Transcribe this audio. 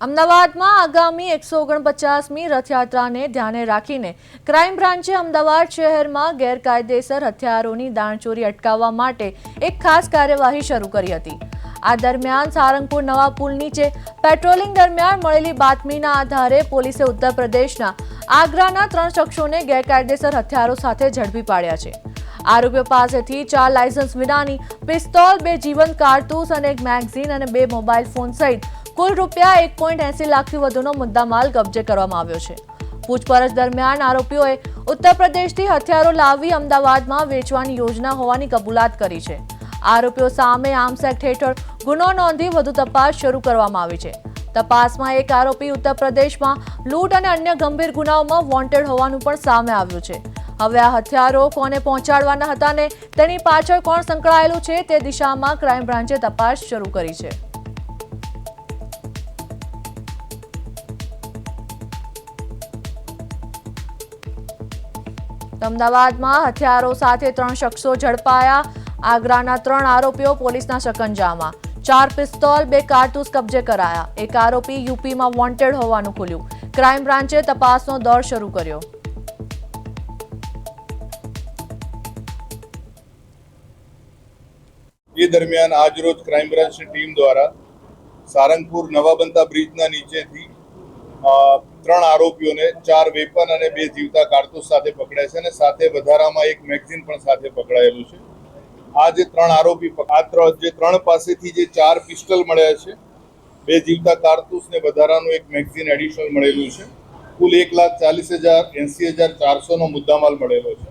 અમદાવાદમાં આગામી 149મી રથયાત્રાને ધ્યાને રાખીને ક્રાઇમ બ્રાન્ચે અમદાવાદ શહેરમાં ગેરકાયદેસર હથિયારોની દાણચોરી અટકાવવા માટે એક ખાસ કાર્યવાહી શરૂ કરી હતી। આ દરમિયાન સારંગપુર નવા પુલ નીચે પેટ્રોલિંગ દરમિયાન મળેલી બાતમીના આધારે પોલીસે ઉત્તર પ્રદેશના આગ્રાના 3 શખ્સોને ગેરકાયદેસર હથિયારો સાથે ઝડપી પાડ્યા છે। આરોપીઓ પાસેથી 4 લાયસન્સ વિનાની પિસ્તોલ, 2 જીવંત કારતૂસ અને 1 મેગઝીન અને 2 મોબાઈલ ફોન સહિત કુલ રૂપિયા 1.80 લાખથી વધુનો મુદ્દામાલ કબજે કરવામાં આવ્યો છે। પૂછપરછ દરમિયાન આરોપીઓએ ઉત્તર પ્રદેશથી હથિયારો લાવી અમદાવાદમાં વેચવાની યોજના હોવાની કબૂલાત કરી છે। આરોપીઓ સામે આર્મ્સ એક્ટ હેઠળ ગુનો નોંધી વધુ તપાસ શરૂ કરવામાં આવી છે। તપાસમાં એક આરોપી ઉત્તર પ્રદેશમાં લૂંટ અને અન્ય ગંભીર ગુનાઓમાં વોન્ટેડ હોવાનું પણ સામે આવ્યું છે। હવે આ હથિયારો કોને પહોંચાડવાના હતા ને તેની પાછળ કોણ સંકળાયેલું છે તે દિશામાં ક્રાઇમ બ્રાન્ચે તપાસ શરૂ કરી છે। અમદાવાદમાં હથિયારો સાથે 3 શખ્સો ઝડપાયા। આગ્રાના 3 આરોપીઓ પોલીસના શકંજામાં। 4 પિસ્તોલ, 2 કારતૂસ કબજે કરાયા। એક આરોપી યુપીમાં વોન્ટેડ હોવાનું ખુલ્યું। ક્રાઇમ બ્રાન્ચે તપાસનો દોર શરૂ કર્યો। ये दरमियान आज रोज क्राइम ब्रांच की टीम द्वारा सारंगपुर नवा बनता ब्रिजना नीचे थी 3 आरोपीओने 4 वेपन और 2 जीवता कारतूस साथे पकड़ाया छे ने साथे वधारामां 1 मेगजीन पण साथे पकड़ायेलुं छे। आ जे 3 आरोपी जे 3 पासेथी जे 4 पिस्टल मळ्या छे, 2 जीवता कारतूस ने वधारानुं 1 मेगजीन एडिशनल मळेलुं छे। कुल 1,40,000 80,400 नो मुद्दामाल मळेलो छे।